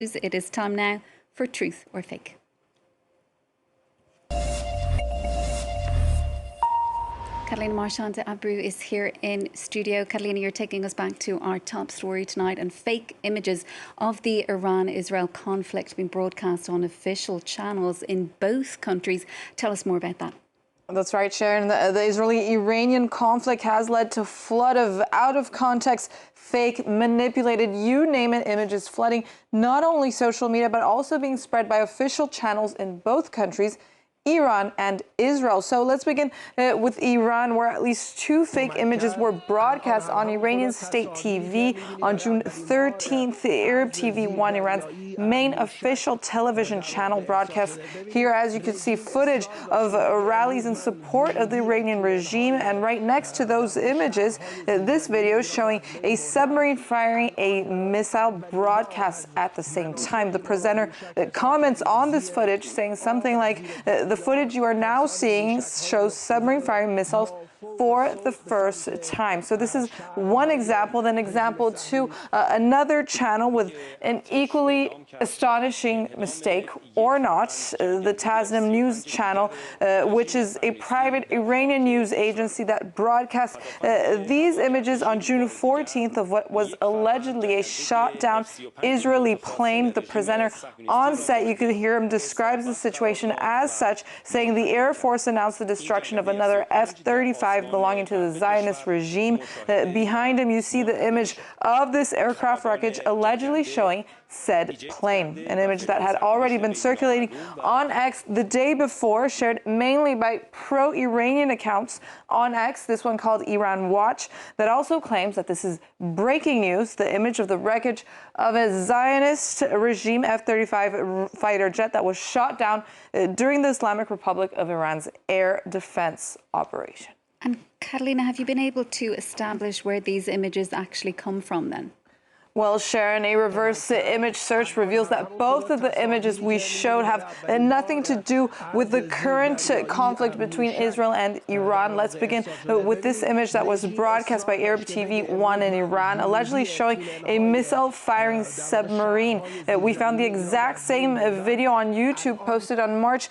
It is time now for Truth or Fake. Catalina Marchand Abreu is here in studio. Catalina, you're taking us back to our top story tonight, and fake images of the Iran-Israel conflict being broadcast on official channels in both countries. Tell us more about that. That's right, Sharon. The Israeli-Iranian conflict has led to a flood of out-of-context, fake, manipulated, you name it, images flooding not only social media, but also being spread by official channels in both countries, Iran and Israel. So let's begin with Iran, where at least two fake images were broadcast on Iranian state TV on June 13th. Arab TV 1, Iran's main official television channel, broadcast here, as you can see, footage of rallies in support of the Iranian regime. And right next to those images, this video is showing a submarine firing a missile broadcast at the same time. The presenter comments on this footage saying something like, the footage you are now seeing shows submarine firing missiles for the first time. So this is one example. Then example two, another channel with an equally astonishing mistake, or not, the Tasnim news channel, which is a private Iranian news agency that broadcast these images on June 14th of what was allegedly a shot down Israeli plane. The presenter on set, you could hear him, describes the situation as such, saying the Air Force announced the destruction of another F-35 belonging to the Zionist regime. Behind him, you see the image of this aircraft wreckage allegedly showing said plane, an image that had already been circulating on X the day before, shared mainly by pro-Iranian accounts on X, this one called Iran Watch, that also claims that this is breaking news, the image of the wreckage of a Zionist regime F-35 fighter jet that was shot down during the Islamic Republic of Iran's air defense operation. And Catalina, have you been able to establish where these images actually come from then? Well, Sharon, a reverse image search reveals that both of the images we showed have nothing to do with the current conflict between Israel and Iran. Let's begin with this image that was broadcast by Arab TV 1 in Iran, allegedly showing a missile-firing submarine. We found the exact same video on YouTube, posted on March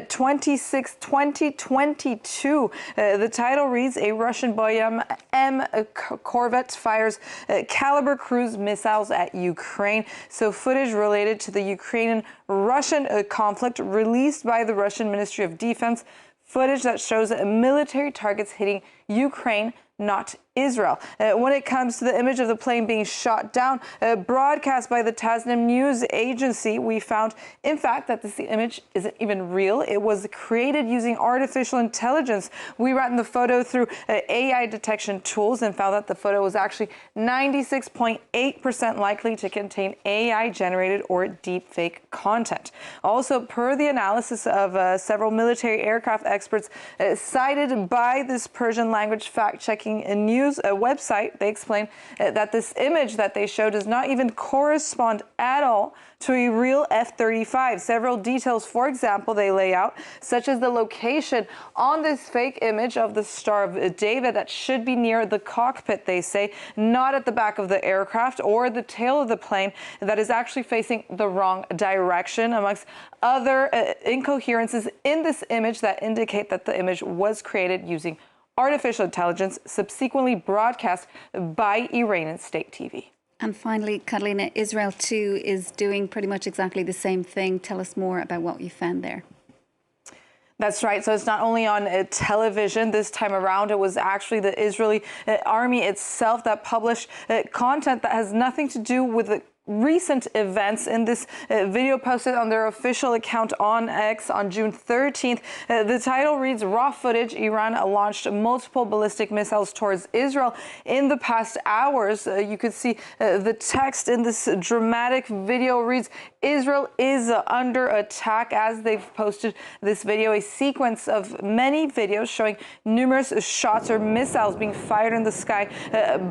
26, 2022. The title reads, "A Russian Boyam M corvette fires caliber cruise missiles at Ukraine." So footage related to the Ukrainian-Russian conflict released by the Russian Ministry of Defense, footage that shows military targets hitting Ukraine, not Israel. When it comes to the image of the plane being shot down, broadcast by the Tasnim news agency, we found, in fact, that this image isn't even real. It was created using artificial intelligence. We ran the photo through AI detection tools and found that the photo was actually 96.8% likely to contain AI-generated or deepfake content. Also, per the analysis of several military aircraft experts cited by this Persian language fact-checking news website, they explain that this image that they show does not even correspond at all to a real F-35. Several details, for example, they lay out, such as the location on this fake image of the Star of David that should be near the cockpit, they say, not at the back of the aircraft or the tail of the plane, that is actually facing the wrong direction, amongst other incoherences in this image that indicate that the image was created using artificial intelligence, subsequently broadcast by Iranian state TV. And finally, Catalina, Israel too is doing pretty much exactly the same thing. Tell us more about what you found there. That's right. So it's not only on television this time around. It was actually the Israeli army itself that published content that has nothing to do with the recent events. In this video posted on their official account on X on June 13th, the title reads, "Raw footage, Iran launched multiple ballistic missiles towards Israel in the past hours." You could see the text in this dramatic video reads, "Israel is under attack," as they've posted this video, a sequence of many videos showing numerous shots or missiles being fired in the sky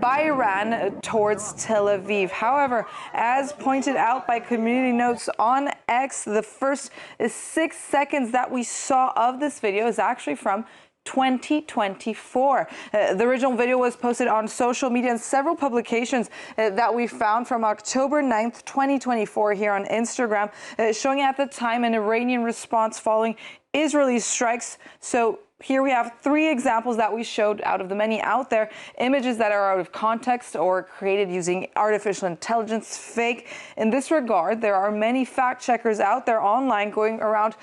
by Iran towards Tel Aviv. However, as pointed out by community notes on X, the first 6 seconds that we saw of this video is actually from 2024. The original video was posted on social media and several publications that we found from October 9th, 2024 here on Instagram, showing at the time an Iranian response following Israeli strikes. So here we have 3 examples that we showed out of the many out there, images that are out of context or created using artificial intelligence, fake. In this regard, there are many fact checkers out there online going around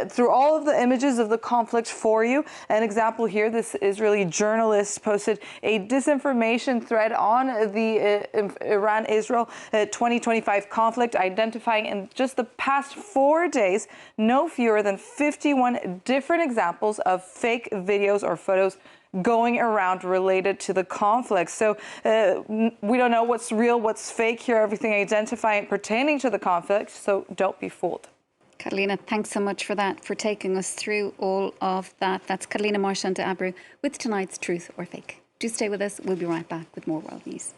through all of the images of the conflict for you. An example here, this Israeli journalist posted a disinformation thread on the Iran-Israel 2025 conflict, identifying in just the past 4 days no fewer than 51 different examples of fake videos or photos going around related to the conflict. So we don't know what's real, what's fake here, everything identifying pertaining to the conflict, so don't be fooled. Catalina, thanks so much for that, for taking us through all of that. That's Catalina Marchand de Abreu with tonight's Truth or Fake. Do stay with us. We'll be right back with more world news.